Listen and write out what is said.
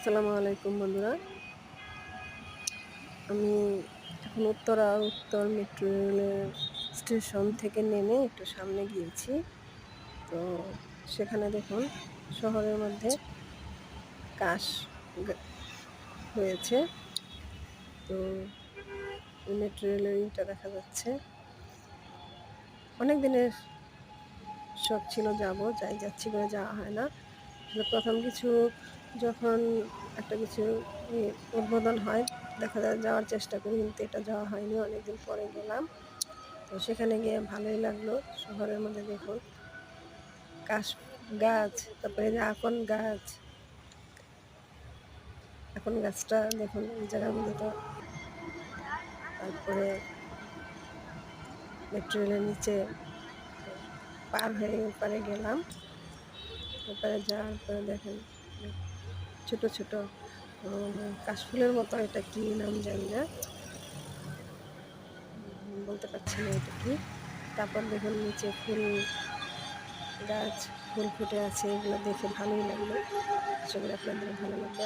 আসসালামু আলাইকুম বন্ধুরা। আমি এখন উত্তর মেট্রো রেলের স্টেশন থেকে নেমে একটু সামনে গিয়েছি। তো সেখানে দেখুন শহরের মধ্যে কাশ গা হয়েছে। তো মেট্রো রেলের ইটা দেখা যাচ্ছে। অনেক দিনের শখ ছিল যাচ্ছি করে যাওয়া হয় না। আসলে প্রথম কিছু যখন একটা কিছু উদ্বোধন হয় দেখা যায় যাওয়ার চেষ্টা করি, কিন্তু এটা যাওয়া হয়নি। অনেকদিন পরে গেলাম। তো সেখানে গিয়ে ভালোই লাগলো। শহরের মধ্যে দেখুন কাশ গাছ, তারপরে যে আকন গাছটা দেখুন এই জায়গার মধ্যে। তো তারপরে মেট্রো রেলের নিচে পার হয়ে ওপারে গেলাম। ওপারে যাওয়ার পরে দেখেন ছোট ছোট কাশফুলের মতো, এটা কি নাম জানি না, বলতে পারছি না এটা কি। তারপর দেখুন নিচে ফুল গাছ, ফুল ফুটে আছে, এগুলো দেখে ভালোই লাগলো। আশা করি আপনাদের ভালো লাগবে।